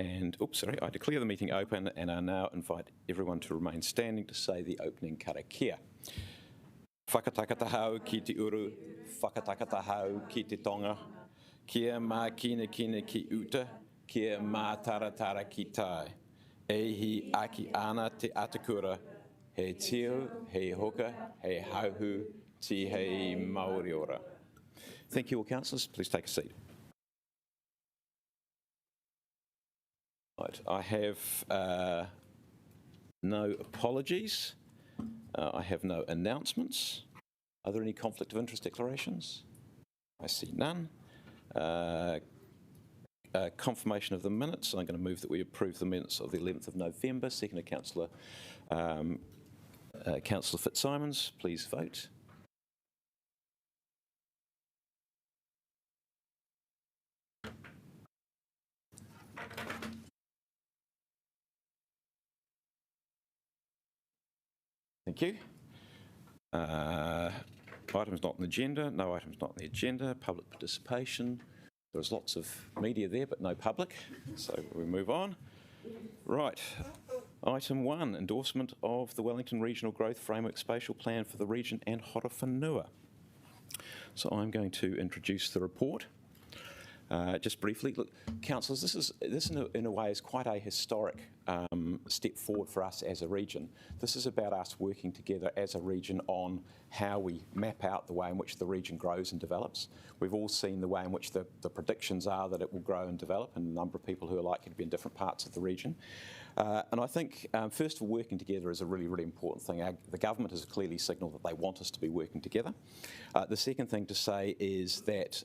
And, I declare the meeting open and I now invite everyone to remain standing to say the opening karakia. Whakatakatahau ki te uru, whakatakatahau ki te tonga, kia mā kina kina ki uta, kia mā taratara ki tai. Ehi aki ana te atakura, he tio, he hoka, he hauhu, ti hei Māori ora. Thank you all councillors, please take a seat. Right, I have no apologies. I have no announcements. Are there any conflict of interest declarations? I see none. Confirmation of the minutes. I'm going to move that we approve the minutes of the 11th of November. Seconded Councillor Fitzsimons. Please vote. Thank you. Items not on the agenda. No items not on the agenda. Public participation. There's lots of media there, but no public. So we move on. Right. Item 1, endorsement of the Wellington Regional Growth Framework Spatial Plan for the region and Horowhenua. So I'm going to introduce the report. Just briefly, look, councillors, this in a way is quite a historic step forward for us as a region. This is about us working together as a region on how we map out the way in which the region grows and develops. We've all seen the way in which the predictions are that it will grow and develop, and the number of people who are likely to be in different parts of the region. And I think, first of all, working together is a really, really important thing. The government has clearly signalled that they want us to be working together. The second thing to say is that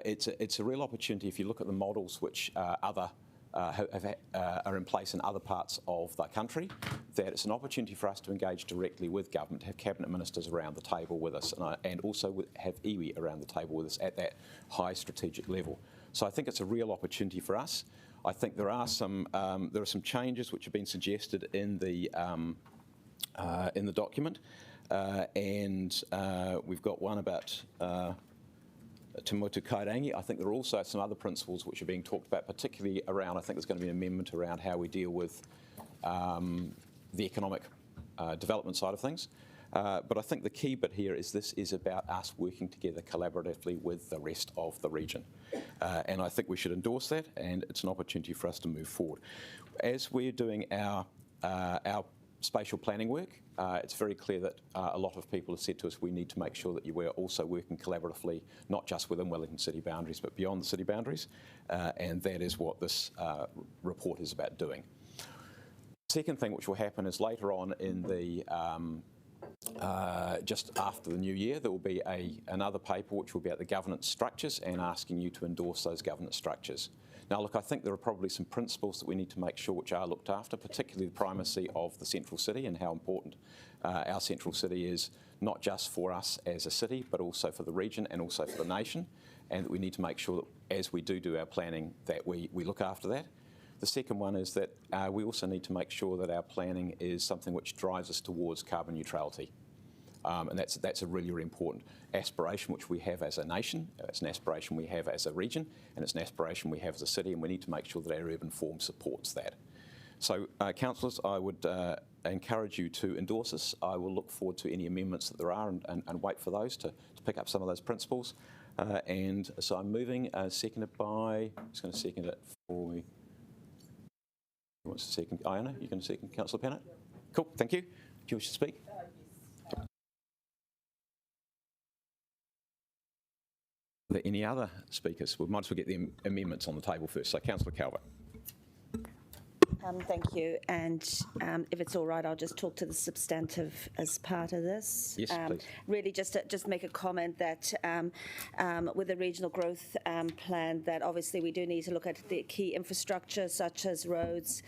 it's a real opportunity if you look at the models which are in place in other parts of the country, that it's an opportunity for us to engage directly with government, to have cabinet ministers around the table with us, and also have iwi around the table with us at that high strategic level. So I think it's a real opportunity for us. I think there are some changes which have been suggested in the document, and we've got one about Te Motu Kairangi. I think there are also some other principles which are being talked about, particularly around, I think there's going to be an amendment around how we deal with the economic development side of things. But I think the key bit here is this is about us working together collaboratively with the rest of the region. And I think we should endorse that, and it's an opportunity for us to move forward. As we're doing our spatial planning work, it's very clear that a lot of people have said to us we need to make sure that we're also working collaboratively, not just within Wellington city boundaries, but beyond the city boundaries, and that is what this report is about doing. Second thing which will happen is later on in the just after the new year, there will be another paper which will be about the governance structures and asking you to endorse those governance structures. Now, look, I think there are probably some principles that we need to make sure which are looked after, particularly the primacy of the central city and how important our central city is, not just for us as a city, but also for the region and also for the nation, and that we need to make sure that as we do our planning that we look after that. The second one is that we also need to make sure that our planning is something which drives us towards carbon neutrality. And that's a really, really important aspiration which we have as a nation, it's an aspiration we have as a region, and it's an aspiration we have as a city, and we need to make sure that our urban form supports that. So, councillors, I would encourage you to endorse this. I will look forward to any amendments that there are and wait for those to pick up some of those principles. And so I'm moving, seconded by, I'm just going to second it for me. Who wants to second? Iona, you going to second Councillor Pennant? Cool, thank you. Do you wish to speak? Are there any other speakers? We might as well get the amendments on the table first. So, Councillor Calvert. Thank you. And if it's all right, I'll just talk to the substantive as part of this. Yes, please. Really, just make a comment that with the regional growth plan, that obviously we do need to look at the key infrastructure such as roads,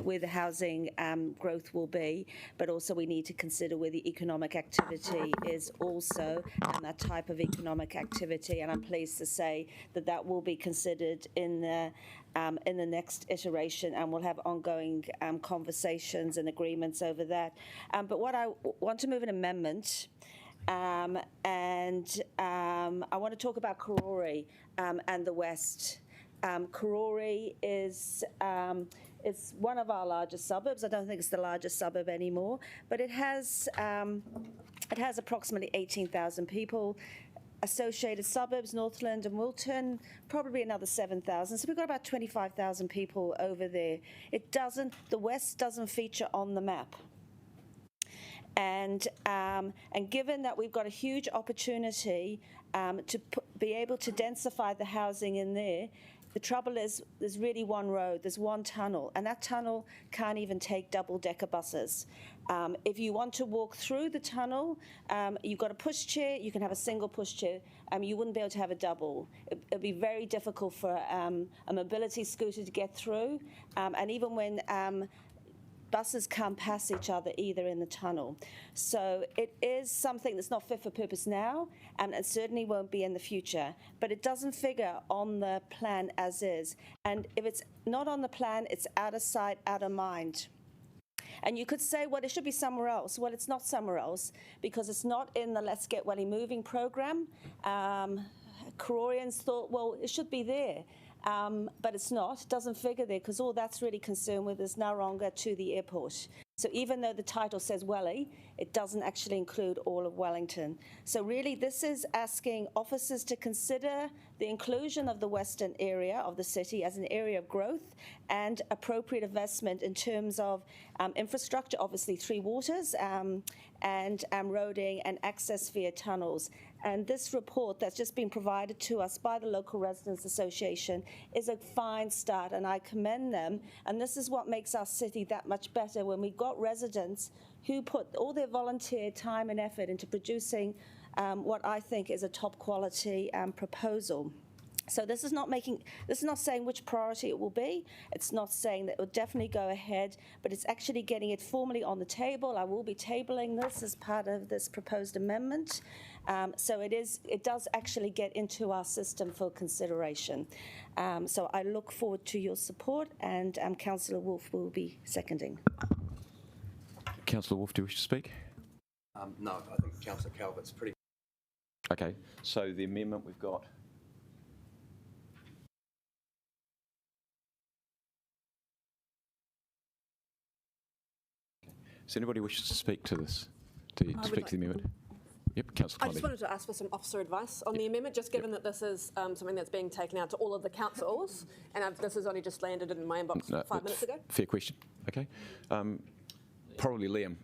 where the housing growth will be, but also we need to consider where the economic activity is also, and that type of economic activity. And I'm pleased to say that that will be considered in the next iteration, and we'll have ongoing conversations and agreements over that. But what I want to move an amendment, and I want to talk about Karori and the West. Karori is one of our largest suburbs. I don't think it's the largest suburb anymore, but it has approximately 18,000 people. Associated suburbs, Northland and Wilton, probably another 7,000. So we've got about 25,000 people over there. The West doesn't feature on the map. And given that we've got a huge opportunity to be able to densify the housing in there, the trouble is there's really one road, there's one tunnel, and that tunnel can't even take double-decker buses. If you want to walk through the tunnel, you've got a pushchair, you can have a single pushchair, you wouldn't be able to have a double. It'd be very difficult for a mobility scooter to get through, and even when buses can't pass each other either in the tunnel. So it is something that's not fit for purpose now, and it certainly won't be in the future, but it doesn't figure on the plan as is. And if it's not on the plan, it's out of sight, out of mind. And you could say, well, it should be somewhere else. Well, it's not somewhere else because it's not in the Let's Get Welly Moving program. Karorians thought, well, it should be there. But it's not. It doesn't figure there because all that's really concerned with is Naronga to the airport. So even though the title says Welly, it doesn't actually include all of Wellington. So really this is asking officers to consider the inclusion of the western area of the city as an area of growth and appropriate investment in terms of infrastructure, obviously Three Waters, and roading and access via tunnels. And this report that's just been provided to us by the Local Residents Association is a fine start, and I commend them. And this is what makes our city that much better, when we've got residents who put all their volunteer time and effort into producing what I think is a top quality proposal. So this is not saying which priority it will be. It's not saying that it will definitely go ahead, but it's actually getting it formally on the table. I will be tabling this as part of this proposed amendment. So it does actually get into our system for consideration. So I look forward to your support, and Councillor Wolfe will be seconding. Councillor Wolfe, do you wish to speak? No, I think Councillor Calvert's pretty... Okay, so the amendment we've got... Does anybody wish to speak to this, to speak to the amendment? Yep, Councillor Conley. I just wanted to ask for some officer advice on the amendment, just given that this is something that's being taken out to all of the councils, and this has only just landed in my inbox 5 minutes ago. Fair question. Okay. Probably Liam.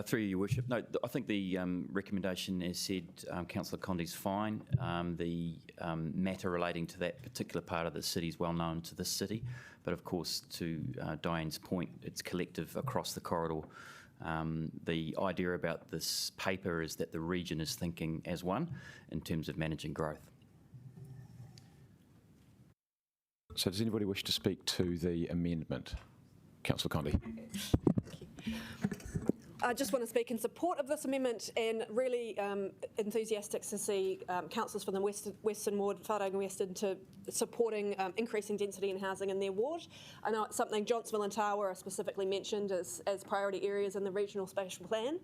Through your worship, no, I think the recommendation, as said, Councillor Condi's fine. The matter relating to that particular part of the city is well known to this city, but of course, to Diane's point, it's collective across the corridor. The idea about this paper is that the region is thinking as one in terms of managing growth. So does anybody wish to speak to the amendment? Councillor Condi. I just want to speak in support of this amendment, and really enthusiastic to see councillors from the Western Ward, Whārangi West, into supporting increasing density in housing in their ward. I know it's something Johnsonville and Tawa are specifically mentioned as priority areas in the regional spatial plan,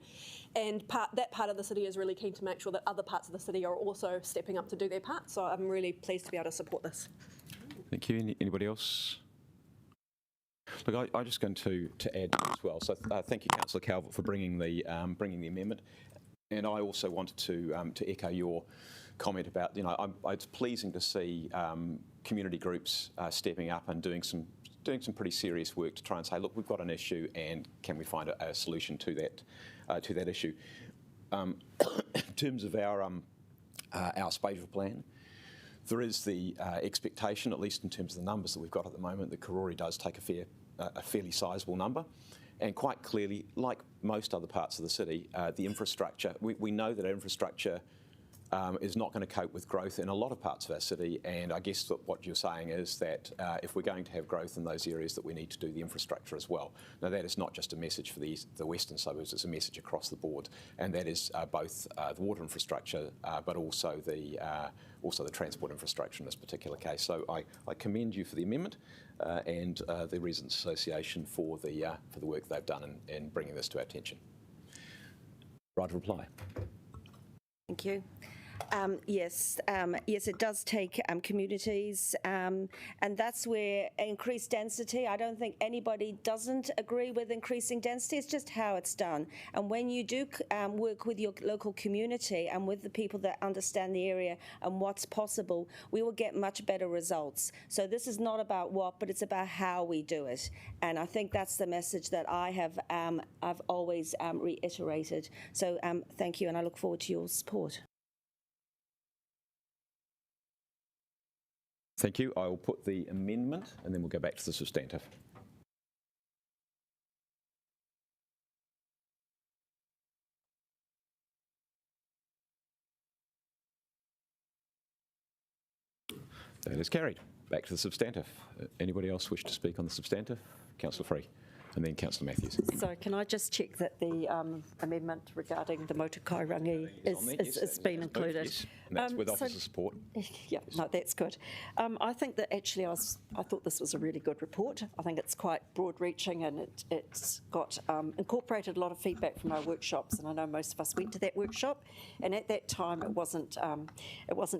and that part of the city is really keen to make sure that other parts of the city are also stepping up to do their part. So I'm really pleased to be able to support this. Thank you. Anybody else? Look, I'm just going to add as well. So thank you, Councillor Calvert, for bringing the amendment, and I also wanted to echo your comment about, it's pleasing to see community groups stepping up and doing some pretty serious work to try and say, look, we've got an issue, and can we find a solution to that issue? In terms of our spatial plan, there is the expectation, at least in terms of the numbers that we've got at the moment, that Karori does take a fairly sizable number. And quite clearly, like most other parts of the city, the infrastructure, we know that infrastructure is not going to cope with growth in a lot of parts of our city. And I guess that what you're saying is that if we're going to have growth in those areas, that we need to do the infrastructure as well. Now, that is not just a message for the western suburbs, it's a message across the board. And that is both the water infrastructure, but also the transport infrastructure in this particular case. So I commend you for the amendment and the Residents Association for the work they've done in bringing this to our attention. Right of reply. Thank you. Yes, it does take communities, and that's where increased density, I don't think anybody doesn't agree with increasing density, it's just how it's done. And when you do work with your local community and with the people that understand the area and what's possible, we will get much better results. So this is not about what, but it's about how we do it. And I think that's the message that I've always reiterated. So thank you, and I look forward to your support. Thank you. I will put the amendment and then we'll go back to the substantive. That is carried. Back to the substantive. Anybody else wish to speak on the substantive? Councillor Free. And then Councillor Matthews. So can I just check that the amendment regarding the motor kairangi is been included? Yes, and that's with officer support. Yeah, no, that's good. I think that actually I thought this was a really good report. I think it's quite broad-reaching and it's got incorporated a lot of feedback from our workshops, and I know most of us went to that workshop, and at that time it wasn't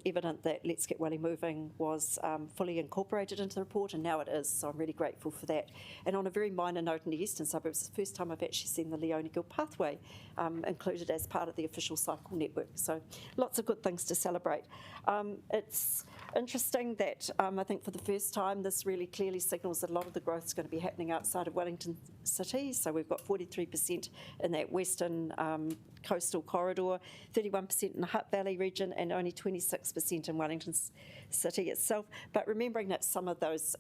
evident that Let's Get Welly Moving was fully incorporated into the report, and now it is, so I'm really grateful for that. And on a very minor note, in the eastern suburbs, it's the first time I've actually seen the Leone Gill pathway included as part of the official cycle network. So lots of good things to celebrate. It's interesting that I think for the first time this really clearly signals that a lot of the growth is going to be happening outside of Wellington City. So we've got 43% in that western coastal corridor, 31% in the Hutt Valley region, and only 26% in Wellington City itself. But remembering that some of those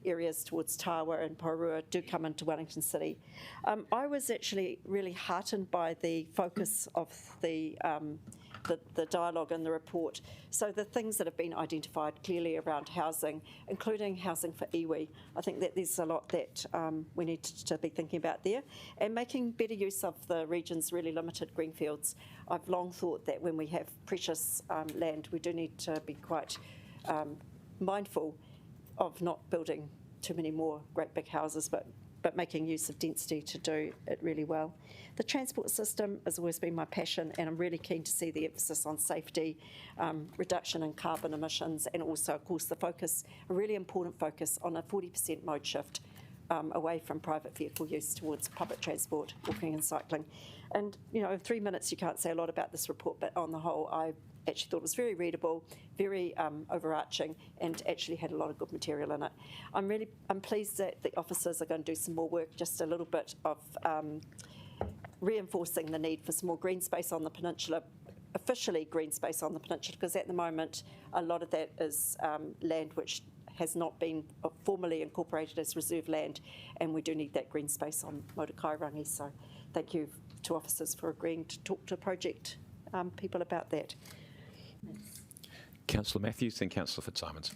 areas towards Tawa and Porua do come into Wellington City. I was actually really heartened by the focus of the dialogue in the report. So the things that have been identified clearly around housing, including housing for iwi, I think that there's a lot that we need to be thinking about there, and making better use of the region's really limited greenfields. I've long thought that when we have precious land, we do need to be quite mindful of not building too many more great big houses, but making use of density to do it really well. The transport system has always been my passion, and I'm really keen to see the emphasis on safety, reduction in carbon emissions, and also, of course, a really important focus on a 40% mode shift away from private vehicle use towards public transport, walking and cycling. And, in 3 minutes you can't say a lot about this report, but on the whole, I actually thought it was very readable, very overarching, and actually had a lot of good material in it. I'm pleased that the officers are going to do some more work, just a little bit of reinforcing the need for some more green space on the peninsula, officially green space on the peninsula, because at the moment a lot of that is land which has not been formally incorporated as reserve land, and we do need that green space on Motu Kairangi. So thank you to officers for agreeing to talk to project people about that. Councillor Matthews, then Councillor Fitzsimons.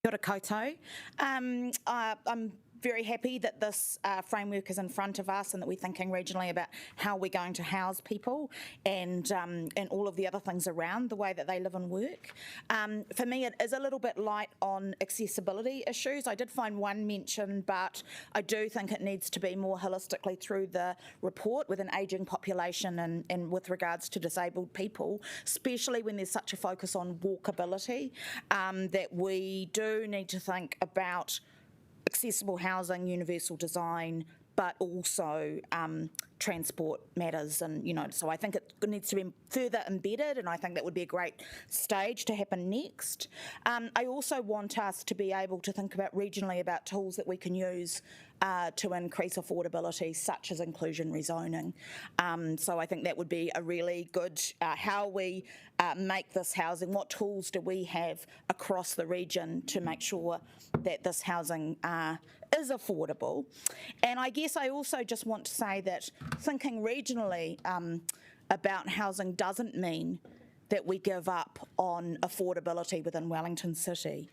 Kia ora koutou. I'm very happy that this framework is in front of us and that we're thinking regionally about how we're going to house people and all of the other things around the way that they live and work. For me, it is a little bit light on accessibility issues. I did find one mention, but I do think it needs to be more holistically through the report with an ageing population and with regards to disabled people, especially when there's such a focus on walkability, that we do need to think about accessible housing, universal design, but also transport matters, and so I think it needs to be further embedded, and I think that would be a great stage to happen next. I also want us to be able to think about regionally about tools that we can use to increase affordability, such as inclusion rezoning. So I think that would be a really good how we make this housing. What tools do we have across the region to make sure that this housing is affordable? And I guess I also just want to say that thinking regionally about housing doesn't mean that we give up on affordability within Wellington City.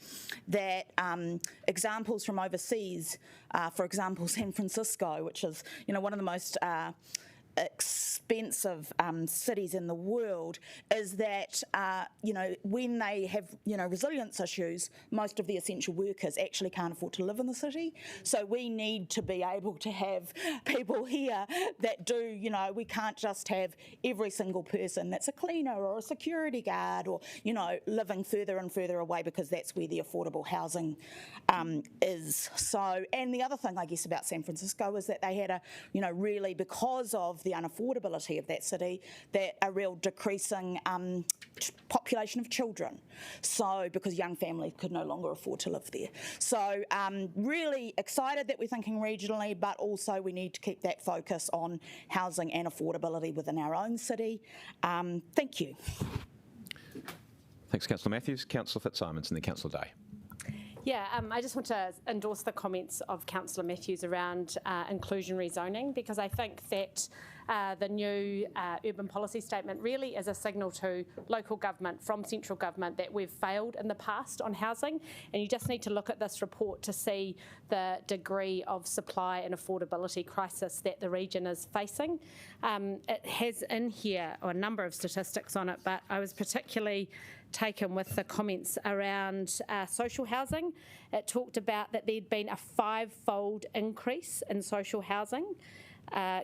That examples from overseas, for example, San Francisco, which is one of the most expensive cities in the world, is that when they have resilience issues, most of the essential workers actually can't afford to live in the city. So we need to be able to have people here that do, we can't just have every single person that's a cleaner or a security guard or living further and further away, because that's where the affordable housing is. So, and the other thing I guess about San Francisco is that they had really, because of the unaffordability of that city, that a real decreasing population of children. So, because young families could no longer afford to live there. So, really excited that we're thinking regionally, but also we need to keep that focus on housing and affordability within our own city. Thank you. Thanks, Councillor Matthews. Councillor Fitzsimons and then Councillor Day. Yeah, I just want to endorse the comments of Councillor Matthews around inclusionary zoning, because I think that the new urban policy statement really is a signal to local government from central government that we've failed in the past on housing, and you just need to look at this report to see the degree of supply and affordability crisis that the region is facing. It has in here a number of statistics on it, but I was particularly taken with the comments around social housing. It talked about that there'd been a 5-fold increase in social housing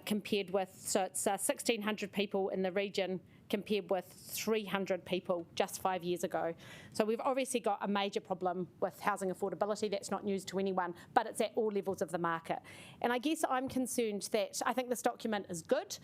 compared with, so it's 1,600 people in the region compared with 300 people just 5 years ago. So we've obviously got a major problem with housing affordability. That's not news to anyone, but it's at all levels of the market. And I guess I'm concerned that I think this document is good,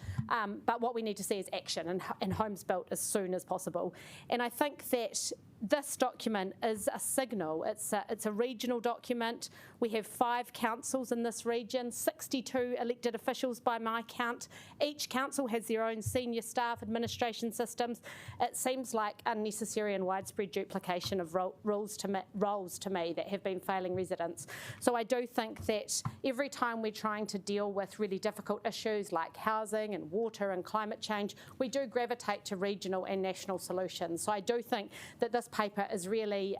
but what we need to see is action and homes built as soon as possible. And I think that this document is a signal. It's a regional document. We have 5 councils in this region, 62 elected officials by my count. Each council has their own senior staff administration systems. It seems like unnecessary and widespread duplication of roles to me that have been failing residents. So I do think that every time we're trying to deal with really difficult issues like housing and water and climate change, we do gravitate to regional and national solutions. So I do think that this paper is really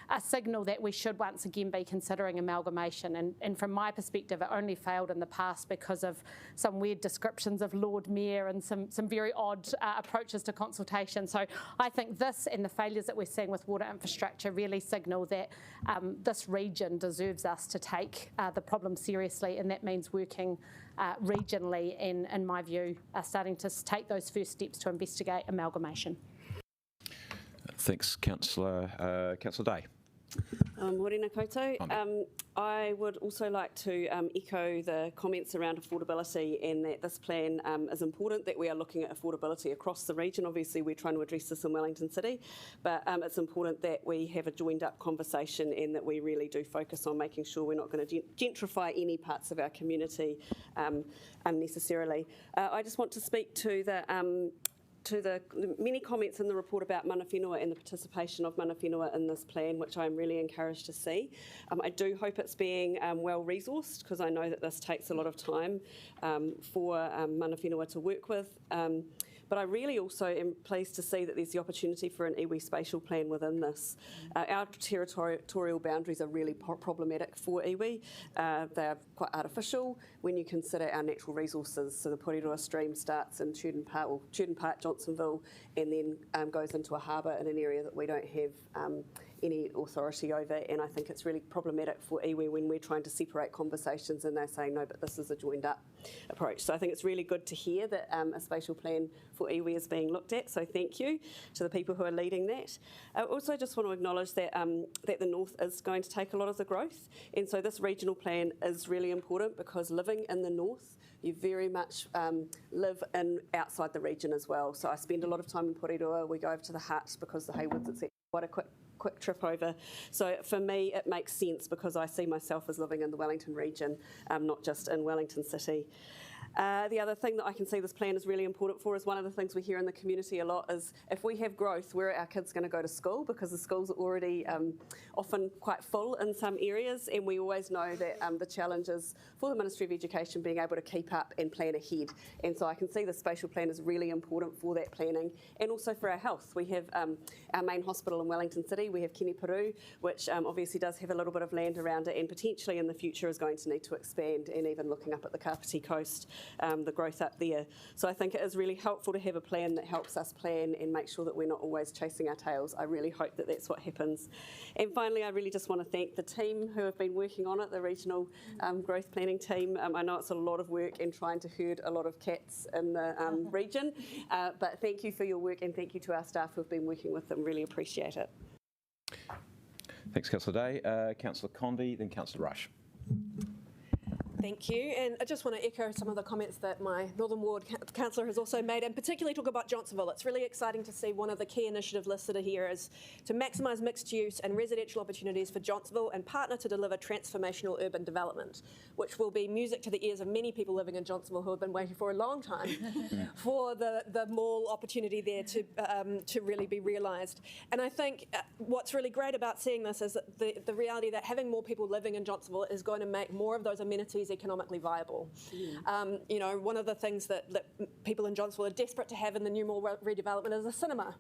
a signal that we should once again be considering amalgamation. And from my perspective, it only failed in the past because of some weird descriptions of Lord Mayor and some very odd approaches to consultation. So I think this and the failures that we're seeing with water infrastructure really signal that this region deserves us to take the problem seriously, and that means working regionally and, in my view, starting to take those first steps to investigate amalgamation. Thanks, Councillor Day. Morena koutou. I would also like to echo the comments around affordability, and that this plan is important, that we are looking at affordability across the region. Obviously, we're trying to address this in Wellington City, but it's important that we have a joined up conversation and that we really do focus on making sure we're not going to gentrify any parts of our community unnecessarily. I just want to speak to the many comments in the report about mana whenua and the participation of mana whenua in this plan, which I'm really encouraged to see. I do hope it's being well resourced, because I know that this takes a lot of time for mana whenua to work with. But I really also am pleased to see that there's the opportunity for an iwi spatial plan within this. Our territorial boundaries are really problematic for iwi. They are quite artificial when you consider our natural resources. So the Porirua stream starts in Churton Park, Johnsonville, and then goes into a harbour in an area that we don't have any authority over, and I think it's really problematic for iwi when we're trying to separate conversations and they're saying no, but this is a joined up approach. So I think it's really good to hear that a spatial plan for iwi is being looked at, so thank you to the people who are leading that. I also just want to acknowledge that that the north is going to take a lot of the growth, and so this regional plan is really important, because living in the north, you very much live outside the region as well. So I spend a lot of time in Porirua. We go over to the Hutt because the Haywoods, it's quite a quick trip over. So for me, it makes sense, because I see myself as living in the Wellington region, not just in Wellington City. The other thing that I can see this plan is really important for is one of the things we hear in the community a lot is if we have growth, where are our kids going to go to school? Because the schools are already often quite full in some areas, and we always know that the challenge is for the Ministry of Education being able to keep up and plan ahead. And so I can see the spatial plan is really important for that planning and also for our health. We have our main hospital in Wellington City, we have Kiniperu, which obviously does have a little bit of land around it and potentially in the future is going to need to expand, and even looking up at the Kapiti coast, the growth up there. So I think it is really helpful to have a plan that helps us plan and make sure that we're not always chasing our tails. I really hope that that's what happens. And finally, I really just want to thank the team who have been working on it, the regional growth planning team. I know it's a lot of work in trying to herd a lot of cats in the region, but thank you for your work and thank you to our staff who have been working with them. Really appreciate it. Thanks, Councillor Day. Councillor Condi, then Councillor Rush. Thank you, and I just want to echo some of the comments that my Northern Ward councillor has also made, and particularly talk about Johnsonville. It's really exciting to see one of the key initiatives listed here is to maximise mixed use and residential opportunities for Johnsonville and partner to deliver transformational urban development, which will be music to the ears of many people living in Johnsonville who have been waiting for a long time for the mall opportunity there to really be realised. And I think what's really great about seeing this is the reality that having more people living in Johnsonville is going to make more of those amenities economically viable. You know, one of the things that people in Johnsonville are desperate to have in the new mall redevelopment is a cinema.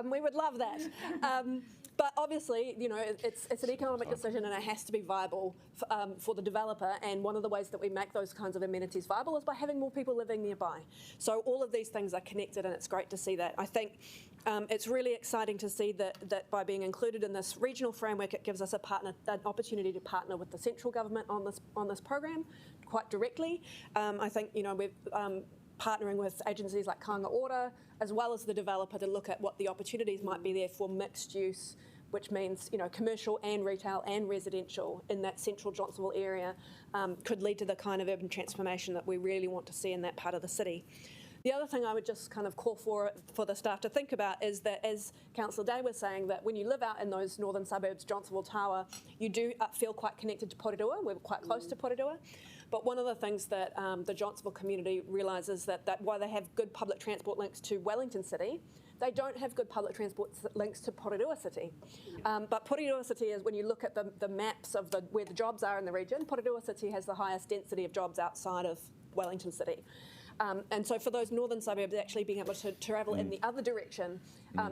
We would love that. But obviously, you know, it's an economic decision and it has to be viable for the developer, and one of the ways that we make those kinds of amenities viable is by having more people living nearby. So all of these things are connected, and it's great to see that. I think it's really exciting to see that by being included in this regional framework, it gives us an opportunity to partner with the central government on this program quite directly. I think, you know, we're partnering with agencies like Kāinga Ora, as well as the developer, to look at what the opportunities might be there for mixed use, which means, you know, commercial and retail and residential in that central Johnsonville area, could lead to the kind of urban transformation that we really want to see in that part of the city. The other thing I would just kind of call for the staff to think about is that, as Councillor Day was saying, that when you live out in those northern suburbs, Johnsonville Tower, you do feel quite connected to Porirua. We're quite close to Porirua. But one of the things that the Johnsonville community realises that while they have good public transport links to Wellington City, they don't have good public transport links to Porirua City. But Porirua City is, when you look at the maps of where the jobs are in the region, Porirua City has the highest density of jobs outside of Wellington City. And so for those northern suburbs, actually being able to travel in the other direction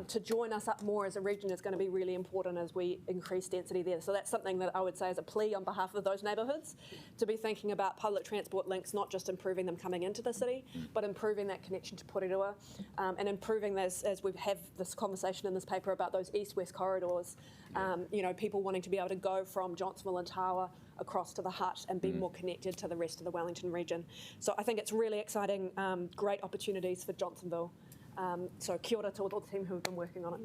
to join us up more as a region is going to be really important as we increase density there. So that's something that I would say is a plea on behalf of those neighbourhoods, to be thinking about public transport links, not just improving them coming into the city, but improving that connection to Porirua, and improving those, as we have this conversation in this paper about those east-west corridors, you know, people wanting to be able to go from Johnsonville and Tawa across to the Hutt and be more connected to the rest of the Wellington region. So I think it's really exciting, great opportunities for Johnsonville. So kia ora to all the team who have been working on it.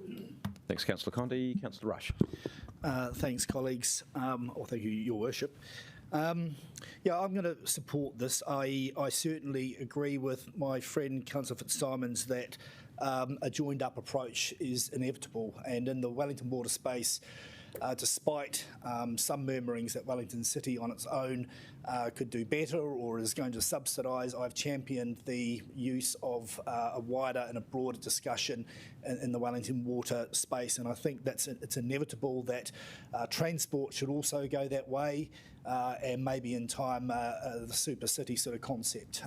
Thanks, Councillor Condi. Councillor Rush. Thanks, colleagues. Or thank you, Your Worship. Yeah, I'm going to support this. I certainly agree with my friend Councillor Fitzsimons that a joined-up approach is inevitable, and in the Wellington border space, despite some murmurings that Wellington City on its own could do better or is going to subsidise, I've championed the use of a wider and a broader discussion in the Wellington water space, and I think it's inevitable that transport should also go that way, and maybe in time the super city sort of concept.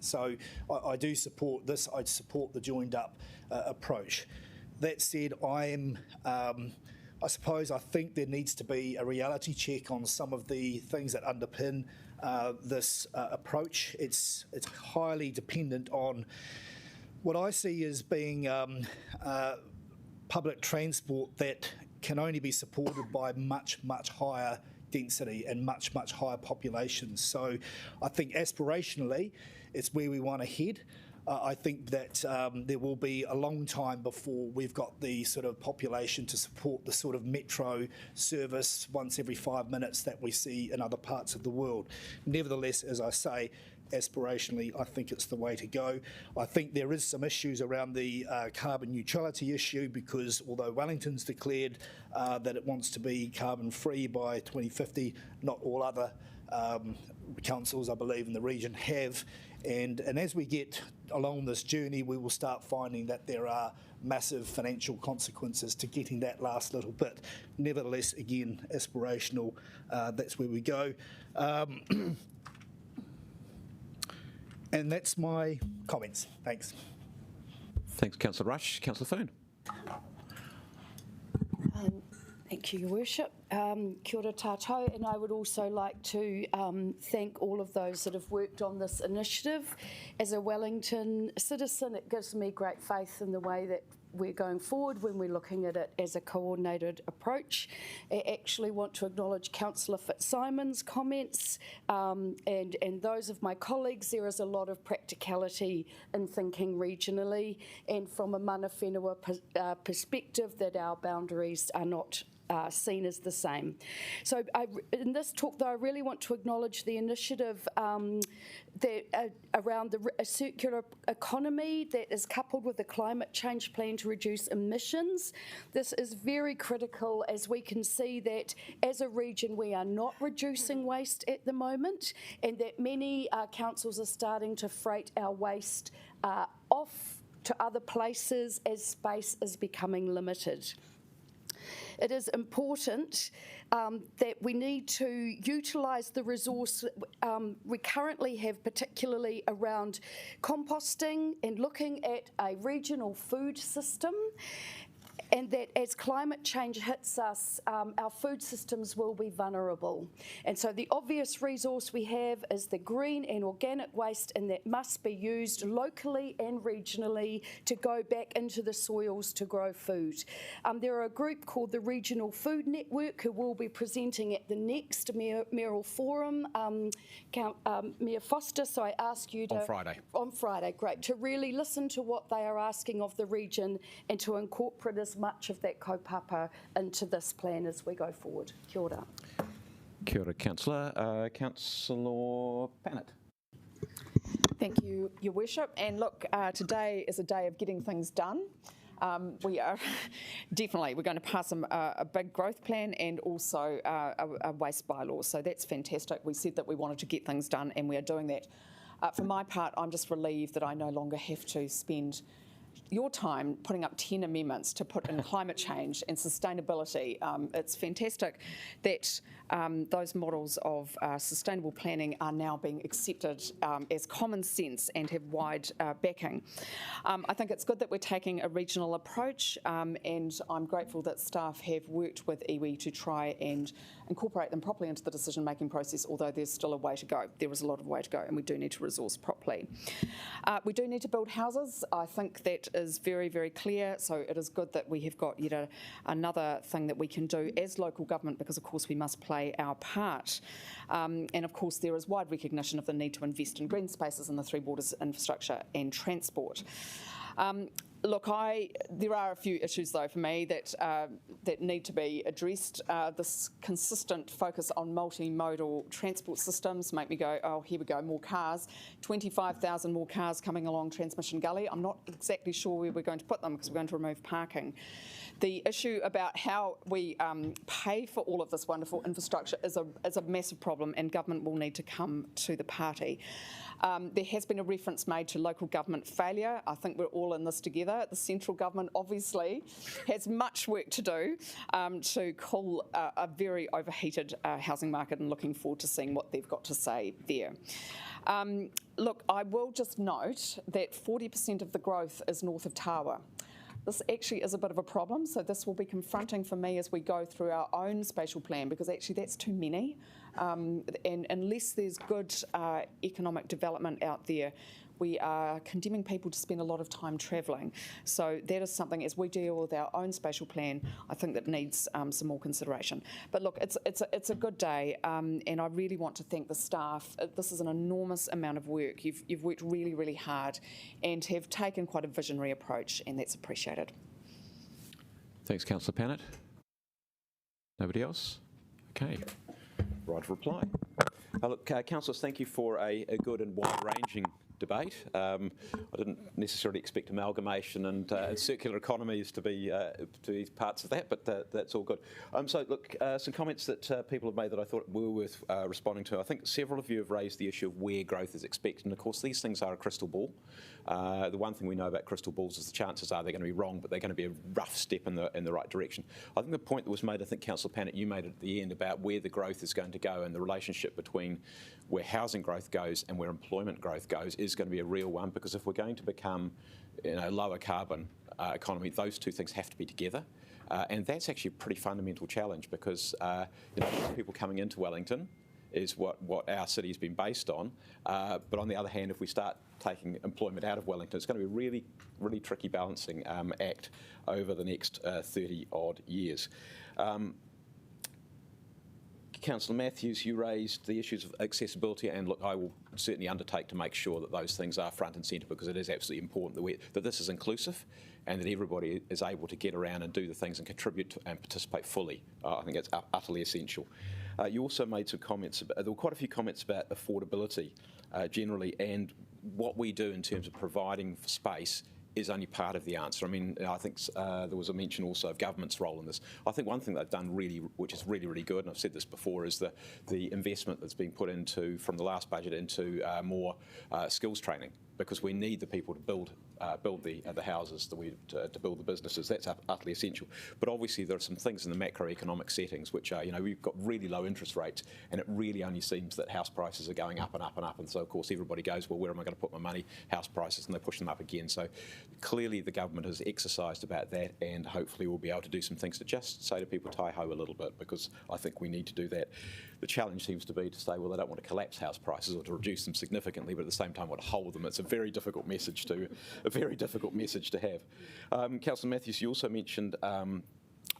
So I do support this. I support the joined up approach. That said, I suppose I think there needs to be a reality check on some of the things that underpin this approach. It's highly dependent on what I see as being public transport that can only be supported by much, much higher density and much, much higher populations. So I think aspirationally, it's where we want to head. I think that there will be a long time before we've got the sort of population to support the sort of metro service once every 5 minutes that we see in other parts of the world. Nevertheless, as I say, aspirationally, I think it's the way to go. I think there is some issues around the carbon neutrality issue, because although Wellington's declared that it wants to be carbon free by 2050, not all other councils, I believe, in the region have. And as we get along this journey, we will start finding that there are massive financial consequences to getting that last little bit. Nevertheless, again, aspirational, that's where we go. And that's my comments. Thanks. Thanks, Councillor Rush. Councillor Foon. Thank you, Your Worship. Kia ora tātou, and I would also like to thank all of those that have worked on this initiative. As a Wellington citizen, it gives me great faith in the way that we're going forward when we're looking at it as a coordinated approach. I actually want to acknowledge Councillor Fitzsimon's comments and those of my colleagues. There is a lot of practicality in thinking regionally and from a mana whenua perspective that our boundaries are not seen as the same. So in this talk, though, I really want to acknowledge the initiative around a circular economy that is coupled with a climate change plan to reduce emissions. This is very critical, as we can see that as a region we are not reducing waste at the moment, and that many councils are starting to freight our waste off to other places as space is becoming limited. It is important that we need to utilise the resource we currently have, particularly around composting and looking at a regional food system, and that as climate change hits us, our food systems will be vulnerable. And so the obvious resource we have is the green and organic waste, and that must be used locally and regionally to go back into the soils to grow food. There are a group called the Regional Food Network who will be presenting at the next mayoral forum, Mayor Foster, so I ask you to... On Friday, great. To really listen to what they are asking of the region and to incorporate as much of that kaupapa into this plan as we go forward. Kia ora. Kia ora, Councillor. Councillor Bennett. Thank you, Your Worship. And look, today is a day of getting things done. We are definitely, we're going to pass a big growth plan and also a waste bylaw. So that's fantastic. We said that we wanted to get things done and we are doing that. For my part, I'm just relieved that I no longer have to spend your time putting up 10 amendments to put in climate change and sustainability. It's fantastic that those models of sustainable planning are now being accepted as common sense and have wide backing. I think it's good that we're taking a regional approach, and I'm grateful that staff have worked with iwi to try and incorporate them properly into the decision-making process, although there's still a way to go. There is a lot of way to go, and we do need to resource properly. We do need to build houses. I think that is very, very clear, so it is good that we have got yet another thing that we can do as local government, because of course we must play our part. And of course there is wide recognition of the need to invest in green spaces in the Three Waters infrastructure and transport. Look, there are a few issues though for me that need to be addressed. This consistent focus on multimodal transport systems make me go, oh, here we go, more cars. 25,000 more cars coming along Transmission Gully. I'm not exactly sure where we're going to put them because we're going to remove parking. The issue about how we pay for all of this wonderful infrastructure is a massive problem, and government will need to come to the party. There has been a reference made to local government failure. I think we're all in this together. The central government obviously has much work to do to cool a very overheated housing market, and looking forward to seeing what they've got to say there. Look, I will just note that 40% of the growth is north of Tawa. This actually is a bit of a problem, so this will be confronting for me as we go through our own spatial plan, because actually that's too many. And unless there's good economic development out there, we are condemning people to spend a lot of time travelling. So that is something, as we deal with our own spatial plan, I think that needs some more consideration. But look, it's a good day, and I really want to thank the staff. This is an enormous amount of work. You've worked really, really hard and have taken quite a visionary approach, and that's appreciated. Thanks, Councillor Pannett. Nobody else? Okay. Right of reply. Look, councillors, thank you for a good and wide-ranging debate. I didn't necessarily expect amalgamation and circular economies to be parts of that, but that's all good. So look, some comments that people have made that I thought were worth responding to. I think several of you have raised the issue of where growth is expected, and of course these things are a crystal ball. The one thing we know about crystal balls is the chances are they're going to be wrong, but they're going to be a rough step in the right direction. I think the point that was made, I think Councillor Pannett, you made it at the end about where the growth is going to go and the relationship between where housing growth goes and where employment growth goes is going to be a real one, because if we're going to become a lower carbon economy, those two things have to be together. And that's actually a pretty fundamental challenge, because people coming into Wellington is what our city has been based on. But on the other hand, if we start taking employment out of Wellington, it's going to be a really, really tricky balancing act over the next 30-odd years. Councillor Matthews, you raised the issues of accessibility, and look, I will certainly undertake to make sure that those things are front and centre, because it is absolutely important that this is inclusive and that everybody is able to get around and do the things and contribute to and participate fully. I think it's utterly essential. You also made some comments, there were quite a few comments about affordability generally, and what we do in terms of providing for space is only part of the answer. I mean, I think there was a mention also of government's role in this. I think one thing they've done really, which is really, really good, and I've said this before, is the investment that's been put into, from the last budget, into more skills training, because we need the people to build the houses, to build the businesses. That's utterly essential. But obviously there are some things in the macroeconomic settings which are, we've got really low interest rates, and it really only seems that house prices are going up and up and up. And so of course everybody goes, well, where am I going to put my money? House prices, and they push them up again. So clearly the government has exercised about that, and hopefully we'll be able to do some things to just say to people, tie-ho a little bit, because I think we need to do that. The challenge seems to be to say, well, they don't want to collapse house prices or to reduce them significantly, but at the same time want to hold them. It's a very difficult message to have. Councillor Matthews, you also mentioned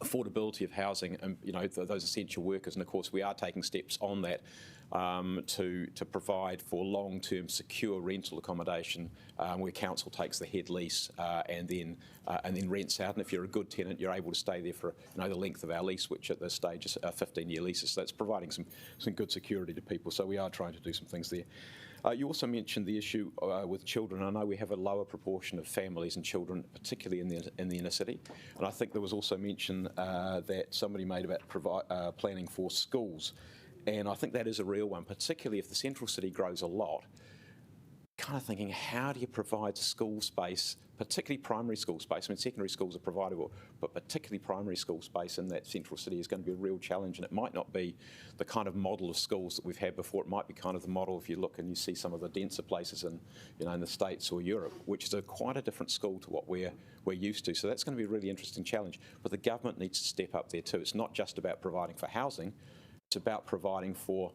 affordability of housing and those essential workers, and of course we are taking steps on that to provide for long-term secure rental accommodation where council takes the head lease and then rents out. And if you're a good tenant, you're able to stay there for the length of our lease, which at this stage is 15-year leases. So that's providing some good security to people. So we are trying to do some things there. You also mentioned the issue with children. I know we have a lower proportion of families and children, particularly in the inner city. And I think there was also mention that somebody made about planning for schools. And I think that is a real one, particularly if the central city grows a lot. Kind of thinking, how do you provide school space, particularly primary school space? I mean, secondary schools are providable, but particularly primary school space in that central city is going to be a real challenge, and it might not be the kind of model of schools that we've had before. It might be kind of the model if you look and you see some of the denser places in the States or Europe, which is quite a different school to what we're used to. So that's going to be a really interesting challenge. But the government needs to step up there too. It's not just about providing for housing; it's about providing for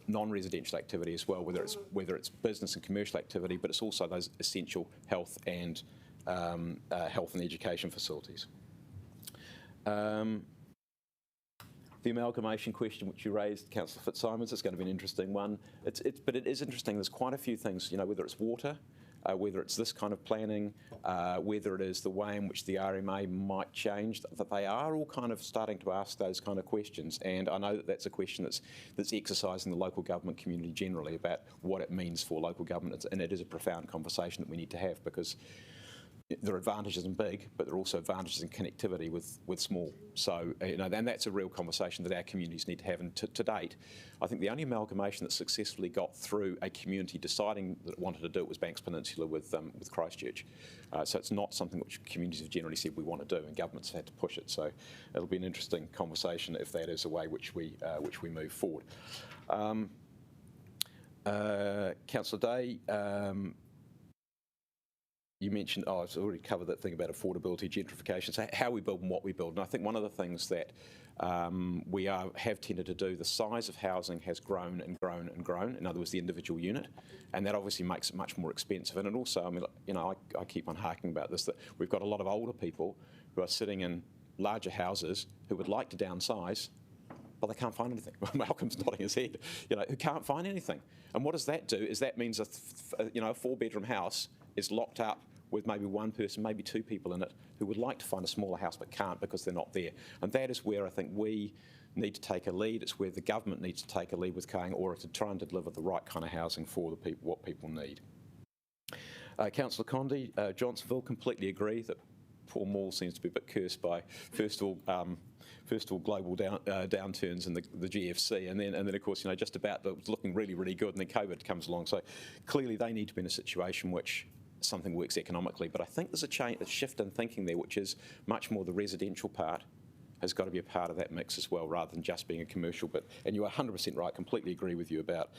non-residential activity as well, whether it's business and commercial activity, but it's also those essential health and education facilities. The amalgamation question which you raised, Councillor Fitzsimons, is going to be an interesting one. But it is interesting. There's quite a few things, whether it's water, whether it's this kind of planning, whether it is the way in which the RMA might change, that they are all kind of starting to ask those kind of questions. And I know that that's a question that's exercised in the local government community generally about what it means for local government. And it is a profound conversation that we need to have, because there are advantages in big, but there are also advantages in connectivity with small. So, and that's a real conversation that our communities need to have. And to date, I think the only amalgamation that successfully got through a community deciding that it wanted to do it was Banks Peninsula with Christchurch. So it's not something which communities have generally said we want to do, and governments have had to push it. So it'll be an interesting conversation if that is a way which we move forward. Councillor Day. You mentioned, I've already covered that thing about affordability, gentrification, so how we build and what we build. And I think one of the things that we have tended to do, the size of housing has grown and grown and grown, in other words, the individual unit, and that obviously makes it much more expensive. And it also, I keep on harking about this, that we've got a lot of older people who are sitting in larger houses who would like to downsize, but they can't find anything. Malcolm's nodding his head, who can't find anything. And what does that do is that means a 4-bedroom house is locked up with maybe one person, maybe two people in it who would like to find a smaller house but can't because they're not there. And that is where I think we need to take a lead. It's where the government needs to take a lead with Kāinga Ora to try and deliver the right kind of housing for the people, what people need. Councillor Condi, Johnsonville, completely agree that poor Mall seems to be a bit cursed by, first of all, global downturns in the GFC, and then of course, just about that was looking really, really good, and then COVID comes along. So clearly they need to be in a situation which something works economically. But I think there's a shift in thinking there, which is much more the residential part has got to be a part of that mix as well, rather than just being a commercial. And you're 100% right, completely agree with you about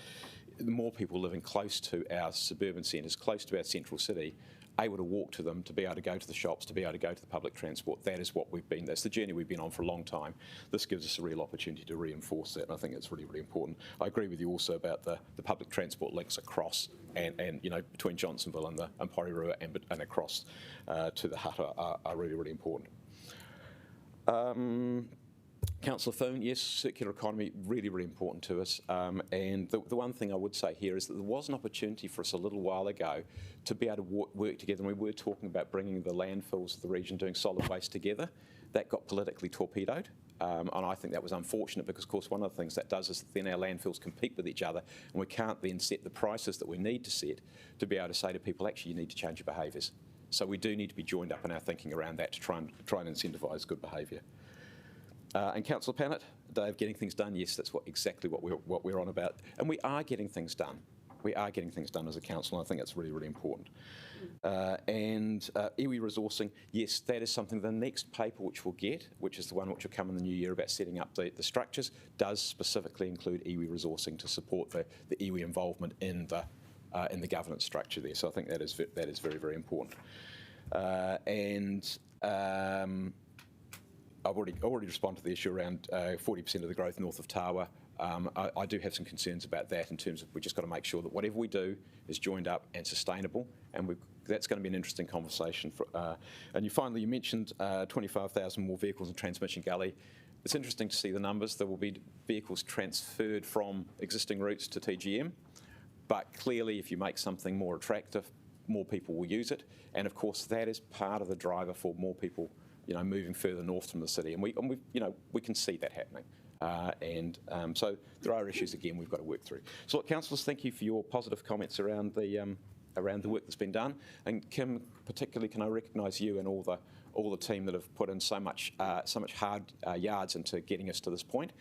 the more people living close to our suburban centres, close to our central city, able to walk to them, to be able to go to the shops, to be able to go to the public transport. That is what that's the journey we've been on for a long time. This gives us a real opportunity to reinforce that, and I think it's really, really important. I agree with you also about the public transport links across and between Johnsonville and Horowhenua and across to the hut are really, really important. Councillor Foon, yes, circular economy, really, really important to us. And the one thing I would say here is that there was an opportunity for us a little while ago to be able to work together. And we were talking about bringing the landfills of the region, doing solid waste together. That got politically torpedoed. And I think that was unfortunate because, of course, one of the things that does is then our landfills compete with each other, and we can't then set the prices that we need to set to be able to say to people, actually, you need to change your behaviours. So we do need to be joined up in our thinking around that to try and incentivise good behaviour. And Councillor Pannett, day of getting things done, yes, that's exactly what we're on about. And we are getting things done. We are getting things done as a council, and I think that's really, really important. Iwi resourcing, yes, that is something. The next paper which we'll get, which is the one which will come in the new year about setting up the structures, does specifically include iwi resourcing to support the iwi involvement in the governance structure there. So I think that is very, very important. I've already responded to the issue around 40% of the growth north of Tawa. I do have some concerns about that in terms of we've just got to make sure that whatever we do is joined up and sustainable, and that's going to be an interesting conversation. And you mentioned 25,000 more vehicles in Transmission Gully. It's interesting to see the numbers. There will be vehicles transferred from existing routes to TGM, but clearly if you make something more attractive, more people will use it, and of course that is part of the driver for more people moving further north from the city, and we can see that happening. So there are issues again we've got to work through. So look, councillors, thank you for your positive comments around the work that's been done. And Kim, particularly, can I recognise you and all the team that have put in so much hard yards into getting us to this point.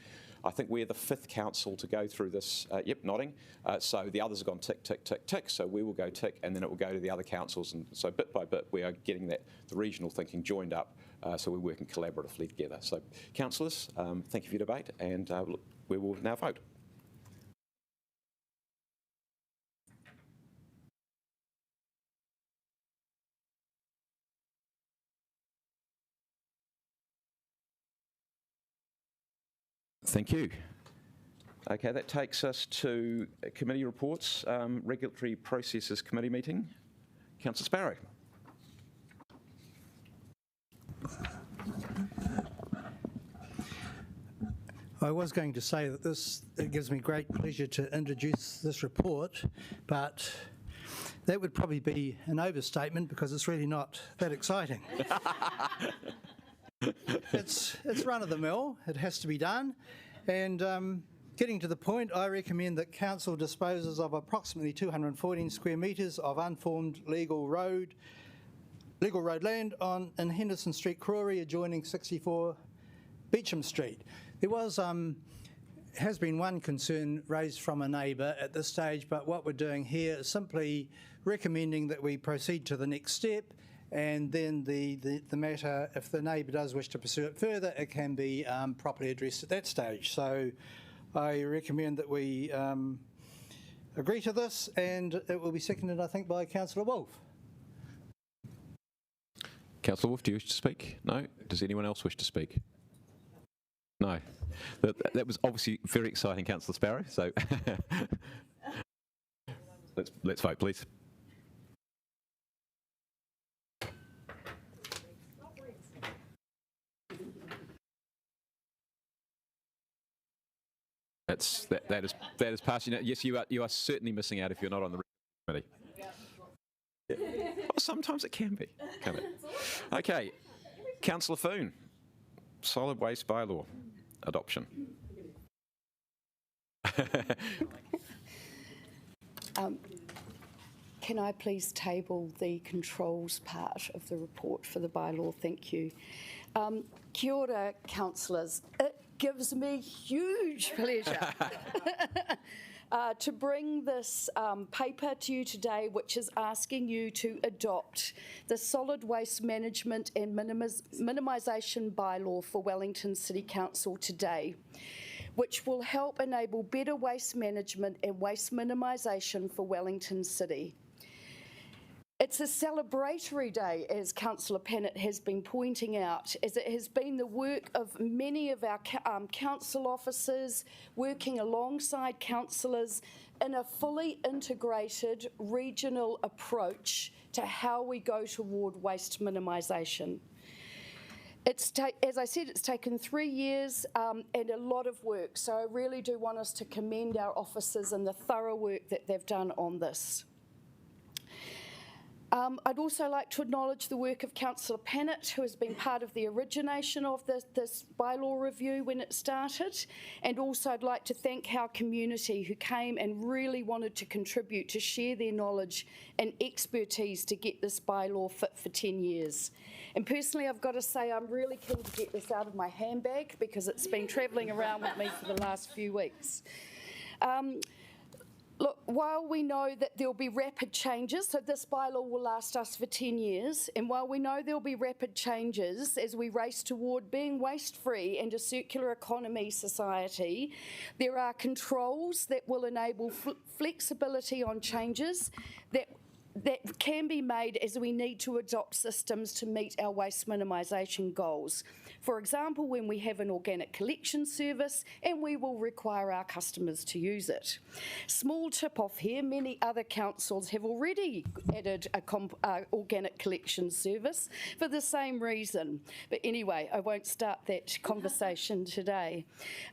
I think we're the 5th council to go through this. Yep, nodding. So the others have gone tick, tick, tick, tick. So we will go tick, and then it will go to the other councils. And so bit by bit, we are getting the regional thinking joined up. So we're working collaboratively together. So councillors, thank you for your debate, and we will now vote. Thank you. Okay, that takes us to committee reports. Regulatory Processes Committee meeting. Councillor Sparrow. I was going to say that it gives me great pleasure to introduce this report, but that would probably be an overstatement because it's really not that exciting. It's run-of-the-mill. It has to be done. And getting to the point, I recommend that Council disposes of approximately 214 square metres of unformed legal road land in Henderson Street, Karori, adjoining 64 Beauchamp Street. There has been one concern raised from a neighbour at this stage, but what we're doing here is simply recommending that we proceed to the next step, and then the matter, if the neighbour does wish to pursue it further, it can be properly addressed at that stage. So I recommend that we agree to this, and it will be seconded, I think, by Councillor Wolfe. Councillor Wolfe, do you wish to speak? No? Does anyone else wish to speak? No. That was obviously very exciting, Councillor Sparrow. So let's vote, please. That is passing. Yes, you are certainly missing out if you're not on the committee. Yeah. Well, sometimes it can be, can't it? Okay, Councillor Foon, solid waste bylaw adoption. can I please table the controls part of the report for the bylaw? Thank you. Kia ora, councillors. It gives me huge pleasure to bring this paper to you today, which is asking you to adopt the Solid Waste Management and Minimisation Bylaw for Wellington City Council today, which will help enable better waste management and waste minimisation for Wellington City. It's a celebratory day, as Councillor Pennant has been pointing out, as it has been the work of many of our council officers working alongside councillors in a fully integrated regional approach to how we go toward waste minimisation. As I said, it's taken 3 years and a lot of work, so I really do want us to commend our officers and the thorough work that they've done on this. I'd also like to acknowledge the work of Councillor Pennant, who has been part of the origination of this bylaw review when it started, and also I'd like to thank our community who came and really wanted to contribute to share their knowledge and expertise to get this bylaw fit for 10 years. And personally, I've got to say I'm really keen to get this out of my handbag because it's been travelling around with me for the last few weeks. Look, while we know that there'll be rapid changes, so this bylaw will last us for 10 years, and while we know there'll be rapid changes as we race toward being waste-free and a circular economy society, there are controls that will enable flexibility on changes that can be made as we need to adopt systems to meet our waste minimisation goals. For example, when we have an organic collection service and we will require our customers to use it. Small tip off here, many other councils have already added an organic collection service for the same reason. But anyway, I won't start that conversation today.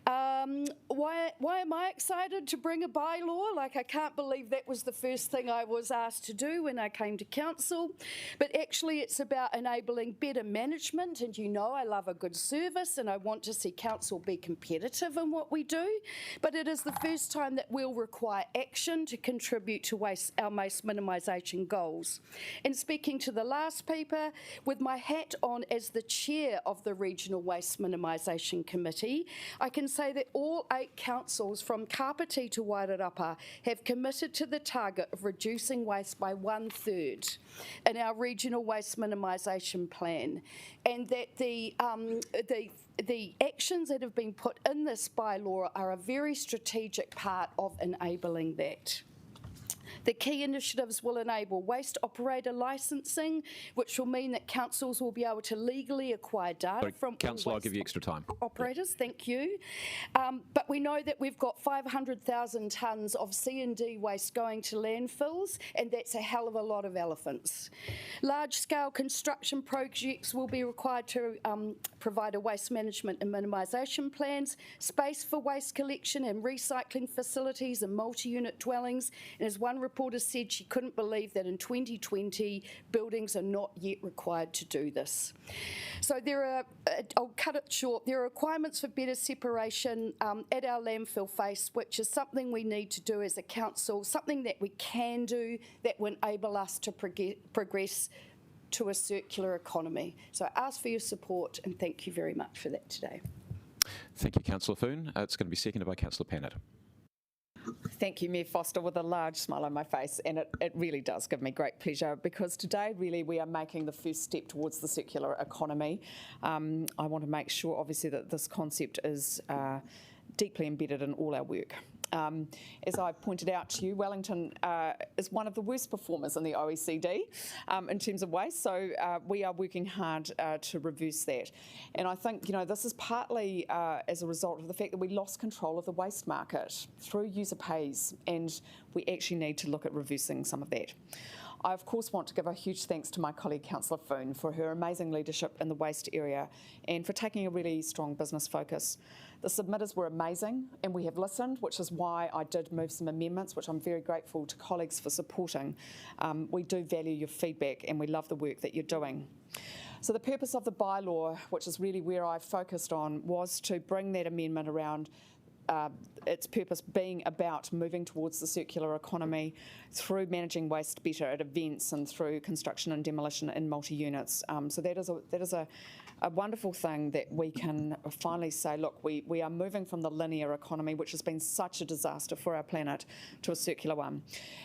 Why am I excited to bring a bylaw? Like, I can't believe that was the first thing I was asked to do when I came to council, but actually it's about enabling better management, and you know I love a good service and I want to see council be competitive in what we do, but it is the first time that we'll require action to contribute to our waste minimisation goals. And speaking to the last paper, with my hat on as the chair of the Regional Waste Minimisation Committee, I can say that all 8 councils from Kapiti to Wairarapa have committed to the target of reducing waste by 1/3 in our regional waste minimisation plan, and that the actions that have been put in this bylaw are a very strategic part of enabling that. The key initiatives will enable waste operator licensing, which will mean that councils will be able to legally acquire data from Councillor, I'll give you extra time. Operators, thank you. But we know that we've got 500,000 tonnes of C&D waste going to landfills, and that's a hell of a lot of elephants. Large-scale construction projects will be required to provide a waste management and minimisation plans, space for waste collection and recycling facilities and multi-unit dwellings, and as one reporter said, she couldn't believe that in 2020 buildings are not yet required to do this. So I'll cut it short, there are requirements for better separation at our landfill face, which is something we need to do as a council, something that we can do that will enable us to progress to a circular economy. So I ask for your support and thank you very much for that today. Thank you, Councillor Foon. It's going to be seconded by Councillor Pennant. Thank you, Mayor Foster, with a large smile on my face, and it really does give me great pleasure because today really we are making the first step towards the circular economy. I want to make sure obviously that this concept is deeply embedded in all our work. As I pointed out to you, Wellington is one of the worst performers in the OECD in terms of waste, so we are working hard to reverse that. And I think, this is partly as a result of the fact that we lost control of the waste market through user pays, and we actually need to look at reversing some of that. I, of course, want to give a huge thanks to my colleague, Councillor Foon, for her amazing leadership in the waste area and for taking a really strong business focus. The submitters were amazing and we have listened, which is why I did move some amendments, which I'm very grateful to colleagues for supporting. We do value your feedback and we love the work that you're doing. So the purpose of the bylaw, which is really where I focused on, was to bring that amendment around its purpose being about moving towards the circular economy through managing waste better at events and through construction and demolition in multi-units. So that is a wonderful thing that we can finally say, look, we are moving from the linear economy, which has been such a disaster for our planet, to a circular one.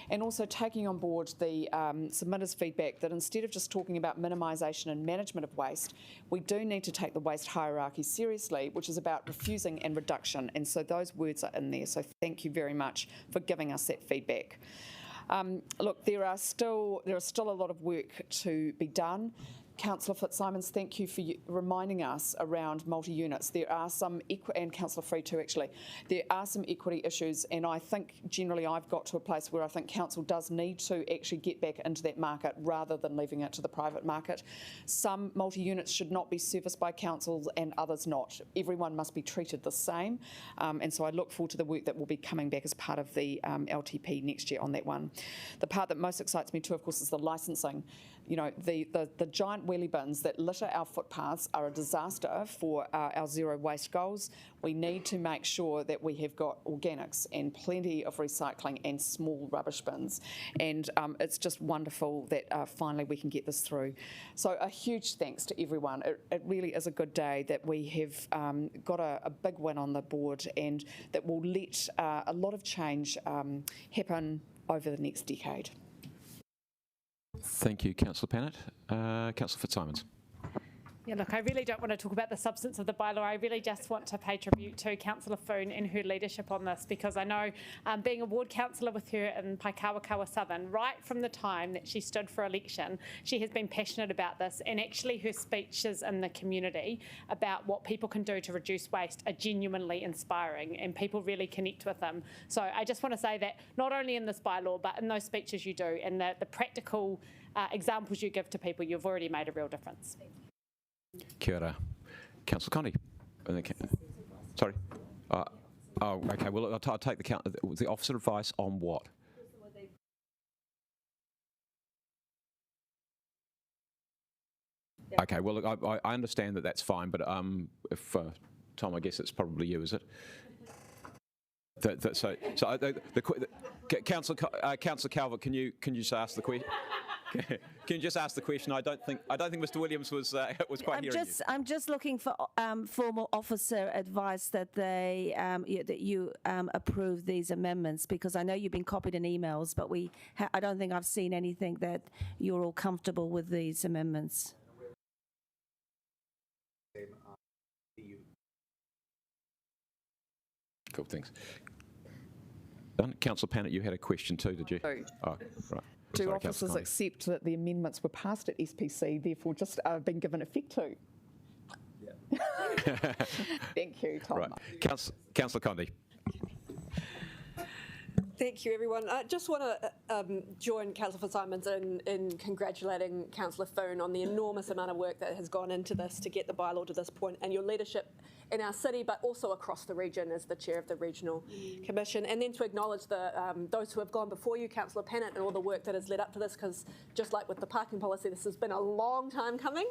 And also taking on board the submitters' feedback that instead of just talking about minimisation and management of waste, we do need to take the waste hierarchy seriously, which is about refusing and reduction. And so those words are in there. So thank you very much for giving us that feedback. Look, there is still a lot of work to be done. Councillor Fitzsimons, thank you for reminding us around multi-units. There are some, and Councillor Free too actually, there are some equity issues, and I think generally I've got to a place where I think Council does need to actually get back into that market rather than leaving it to the private market. Some multi-units should not be serviced by councils and others not. Everyone must be treated the same, and so I look forward to the work that will be coming back as part of the LTP next year on that one. The part that most excites me too, of course, is the licensing. You know, the giant wheelie bins that litter our footpaths are a disaster for our zero waste goals. We need to make sure that we have got organics and plenty of recycling and small rubbish bins. And it's just wonderful that finally we can get this through. So a huge thanks to everyone. It really is a good day that we have got a big win on the board, and that will let a lot of change happen over the next decade. Thank you, Councillor Pannett. Councillor Fitzsimons. Yeah, look, I really don't want to talk about the substance of the bylaw. I really just want to pay tribute to Councillor Foon and her leadership on this, because I know being a ward councillor with her in Paikawakawa Southern, right from the time that she stood for election, she has been passionate about this, and actually her speeches in the community about what people can do to reduce waste are genuinely inspiring, and people really connect with them. So I just want to say that not only in this bylaw, but in those speeches you do and the practical examples you give to people, you've already made a real difference. Kia ora. Councillor Condy. Sorry. Oh, okay. Well, I'll take the officer advice on what? Okay. Well, look, I understand that that's fine, but if Tom, I guess it's probably you, is it? Councillor Calvert, can you just ask the question? Can you just ask the question? I don't think Mr. Williams was quite hearing you. I'm just looking for formal officer advice that you approve these amendments, because I know you've been copied in emails, but I don't think I've seen anything that you're all comfortable with these amendments. Cool, thanks. Done. Councillor Pannett, you had a question too, did you? Oh, right. Do Sorry, officers accept that the amendments were passed at SPC, therefore just been given effect to? Yeah. Thank you, Tom. Right. Councillor Condy. Thank you, everyone. I just want to join Councillor Fitzsimons in congratulating Councillor Foon on the enormous amount of work that has gone into this to get the bylaw to this point, and your leadership in our city, but also across the region as the chair of the Regional Commission, and then to acknowledge those who have gone before you, Councillor Pannett, and all the work that has led up to this, because just like with the parking policy, this has been a long time coming,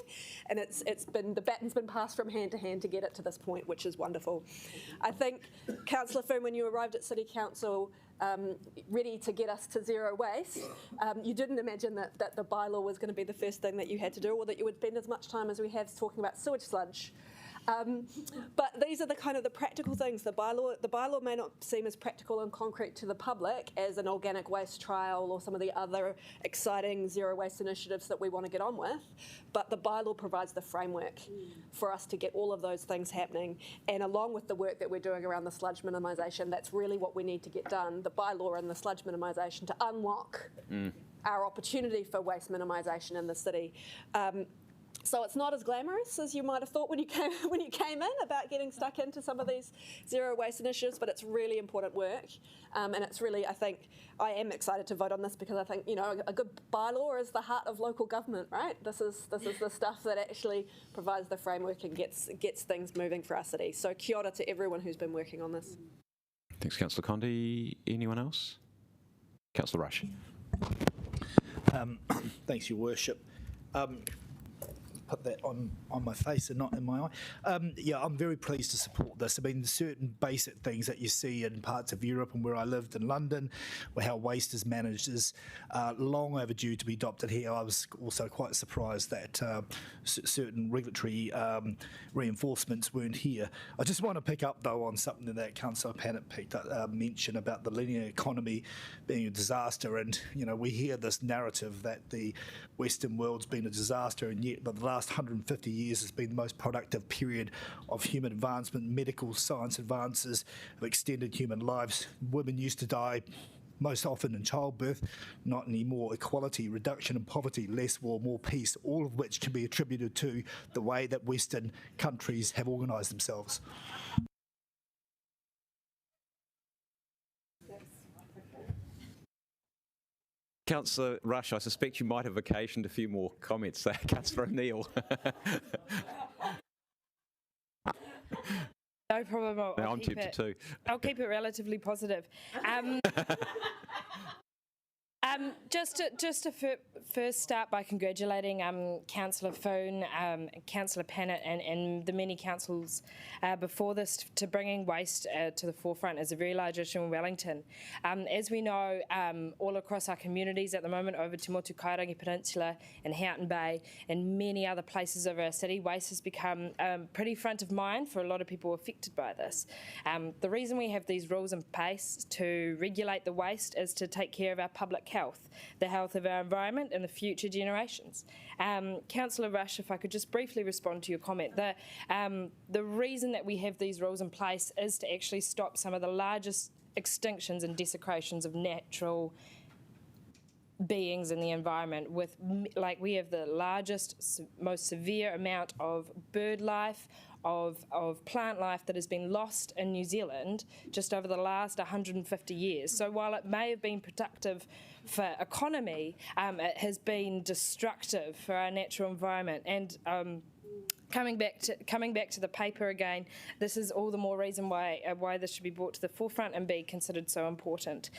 and the baton's been passed from hand to hand to get it to this point, which is wonderful. I think, Councillor Foon, when you arrived at City Council, ready to get us to zero waste, you didn't imagine that the bylaw was going to be the first thing that you had to do, or that you would spend as much time as we have talking about sewage sludge. But these are the kind of the practical things. The bylaw may not seem as practical and concrete to the public as an organic waste trial or some of the other exciting zero waste initiatives that we want to get on with, but the bylaw provides the framework for us to get all of those things happening. And along with the work that we're doing around the sludge minimisation, that's really what we need to get done, the bylaw and the sludge minimisation, to unlock our opportunity for waste minimisation in the city. So it's not as glamorous as you might have thought when you came in about getting stuck into some of these zero waste initiatives, but it's really important work, and it's really, I think, I am excited to vote on this, because I think, you know, a good bylaw is the heart of local government, right? This is the stuff that actually provides the framework and gets things moving for our city. So kia ora to everyone who's been working on this. Thanks, Councillor Condy. Anyone else? Councillor Rush. Thanks, Your Worship. put that on my face and not in my eye. Yeah, I'm very pleased to support this. I mean, certain basic things that you see in parts of Europe and where I lived in London, where how waste is managed is long overdue to be adopted here. I was also quite surprised that certain regulatory reinforcements weren't here. I just want to pick up, though, on something that Councillor Pannett mentioned about the linear economy being a disaster. And, you know, we hear this narrative that the Western world's been a disaster, and yet the last 150 years has been the most productive period of human advancement. Medical science advances have extended human lives. Women used to die most often in childbirth, not anymore. Equality, reduction in poverty, less war, more peace, all of which can be attributed to the way that Western countries have organised themselves. Councillor Rush, I suspect you might have occasioned a few more comments there. Councillor O'Neill. No problem. Now I'm tempted too. I'll keep it relatively positive. Just to first start by congratulating Councillor Foon, Councillor Pannett and the many councils before this to bringing waste to the forefront is a very large issue in Wellington. As we know, all across our communities at the moment, over Te Motu Kairangi Peninsula and Houghton Bay and many other places of our city, waste has become pretty front of mind for a lot of people affected by this. The reason we have these rules in place to regulate the waste is to take care of our public health, the health of our environment and the future generations. Councillor Rush, if I could just briefly respond to your comment, the reason that we have these rules in place is to actually stop some of the largest extinctions and desecrations of natural beings in the environment. We have the largest, most severe amount of bird life, of plant life that has been lost in New Zealand just over the last 150 years. So while it may have been productive for economy, it has been destructive for our natural environment. And coming back to the paper again, this is all the more reason why this should be brought to the forefront and be considered so important.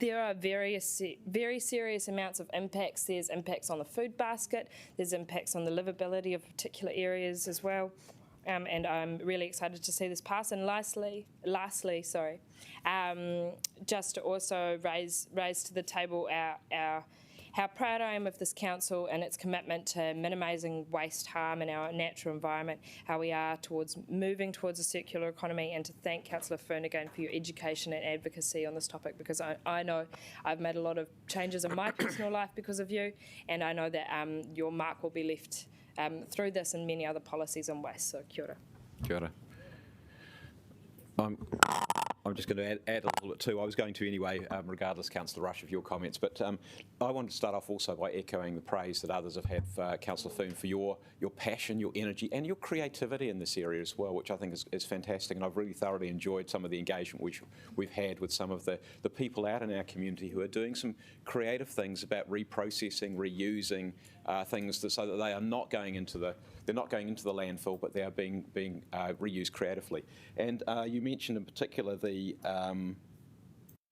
There are very serious amounts of impacts. There's impacts on the food basket, there's impacts on the livability of particular areas as well, and I'm really excited to see this pass. And lastly, just to also raise to the table how proud I am of this council and its commitment to minimising waste harm in our natural environment, how we are moving towards a circular economy, and to thank Councillor Fern again for your education and advocacy on this topic, because I know I've made a lot of changes in my personal life because of you, and I know that your mark will be left through this and many other policies on waste. So kia ora. Kia ora. I'm just going to add a little bit too. I was going to anyway, regardless, Councillor Rush, of your comments, but I wanted to start off also by echoing the praise that others have had for Councillor Foon for your passion, your energy and your creativity in this area as well, which I think is fantastic, and I've really thoroughly enjoyed some of the engagement which we've had with some of the people out in our community who are doing some creative things about reprocessing, reusing things so that they are not going into the landfill, but they are being reused creatively. And you mentioned in particular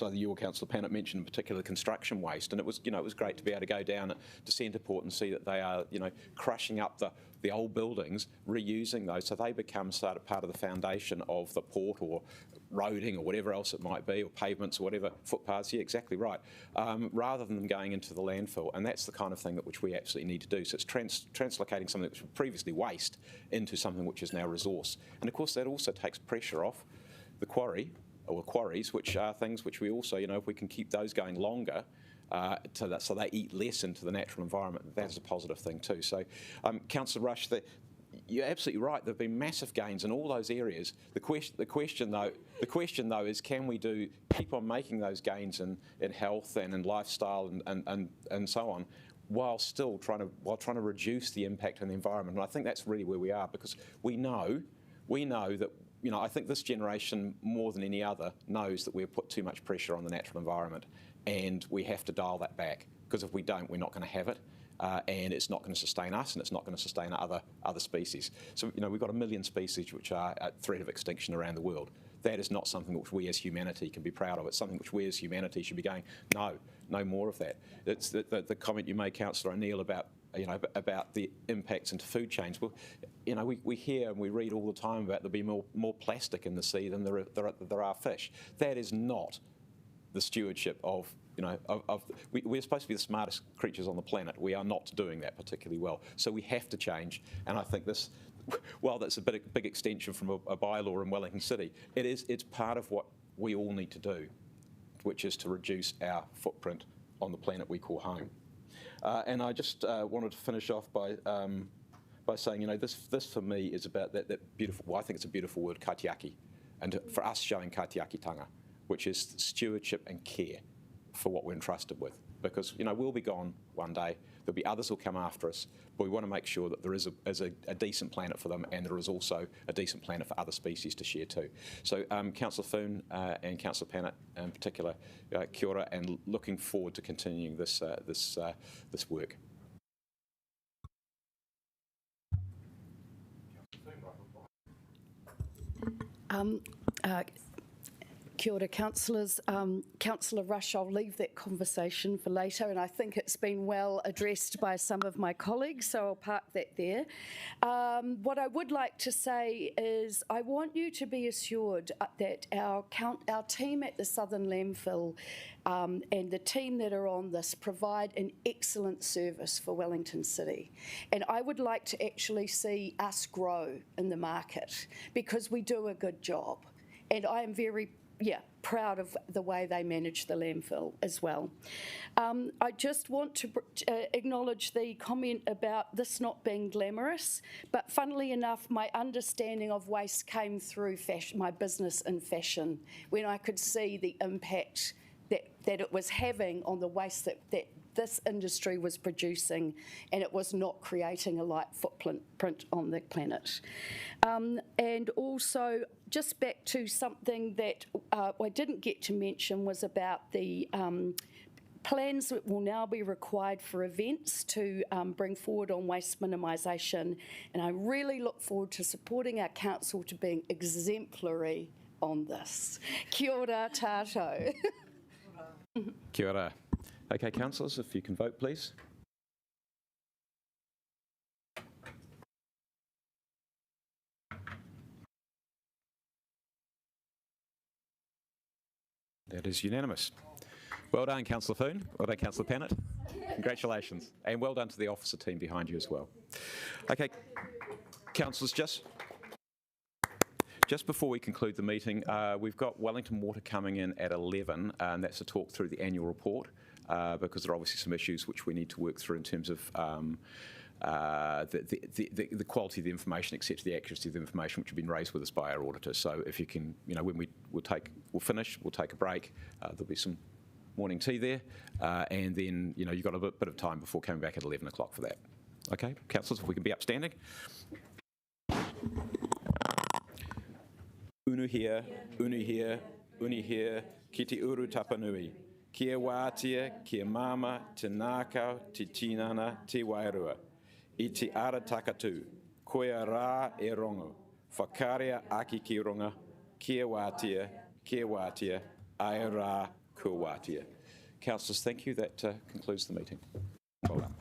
so your Councillor Pannett mentioned in particular construction waste, and it was great to be able to go down to Centreport and see that they are crushing up the old buildings, reusing those so they become part of the foundation of the port or roading or whatever else it might be, or pavements or whatever, footpaths. Yeah, exactly right. Rather than them going into the landfill, and that's the kind of thing that which we absolutely need to do. So it's translocating something that was previously waste into something which is now resource, and of course that also takes pressure off the quarry or quarries, which are things which we also, if we can keep those going longer, so they eat less into the natural environment, that's a positive thing too. So, Councillor Rush, you're absolutely right. There have been massive gains in all those areas. The question though is, can we keep on making those gains in health and in lifestyle and so on, while still trying to reduce the impact on the environment? And I think that's really where we are, because we know that. I think this generation, more than any other, knows that we've put too much pressure on the natural environment, and we have to dial that back, because if we don't, we're not going to have it, and it's not going to sustain us, and it's not going to sustain other species. So, we've got 1 million species which are at threat of extinction around the world. That is not something which we as humanity can be proud of. It's something which we as humanity should be going, no more of that. It's the comment you made, Councillor O'Neill, about about the impacts into food chains. Well, we hear and we read all the time about there'll be more plastic in the sea than there are fish. That is not the stewardship of, we're supposed to be the smartest creatures on the planet. We are not doing that particularly well. So we have to change. And I think this, while that's a big extension from a bylaw in Wellington City, it's part of what we all need to do, which is to reduce our footprint on the planet we call home. And I just wanted to finish off by saying, this for me is about that beautiful, well, I think it's a beautiful word, kaitiaki, and for us showing kaitiakitanga, which is stewardship and care for what we're entrusted with. Because, we'll be gone one day, there'll be others who'll come after us, but we want to make sure that there is a decent planet for them, and there is also a decent planet for other species to share too. So Councillor Foon and Councillor Pannett in particular, kia ora, and looking forward to continuing this work. Kia ora, councillors. Councillor Rush, I'll leave that conversation for later, and I think it's been well addressed by some of my colleagues, so I'll park that there. What I would like to say is I want you to be assured that our team at the Southern Landfill and the team that are on this provide an excellent service for Wellington City. And I would like to actually see us grow in the market because we do a good job. And I am very proud of the way they manage the landfill as well. I just want to acknowledge the comment about this not being glamorous, but funnily enough, my understanding of waste came through my business in fashion, when I could see the impact that it was having on the waste that this industry was producing, and it was not creating a light footprint on the planet. And also, just back to something that I didn't get to mention was about the plans that will now be required for events to bring forward on waste minimisation, and I really look forward to supporting our council to being exemplary on this. Kia ora tātou. Kia ora. Okay, councillors, if you can vote, please. That is unanimous. Well done, Councillor Foon. Well done, Councillor Pannett. Congratulations. And well done to the officer team behind you as well. Okay, councillors, just before we conclude the meeting, we've got Wellington Water coming in at 11, and that's a talk through the annual report, because there are obviously some issues which we need to work through in terms of the quality of the information, etc., the accuracy of the information which have been raised with us by our auditor. So if you can, when we'll finish, we'll take a break. There'll be some morning tea there, and then you've got a bit of time before coming back at 11 o'clock for that. Okay, councillors, if we can be upstanding. Unu here, unu here, unu here, ki te uru tapanui. Kia wātia, kia mama, te nākau, te tinana, te wairua. I te ara takatu, koe rā e rongo. Whakarea aki ki ronga, kia wātia, ai rā kua wātia. Councillors, thank you. That concludes the meeting. Well done.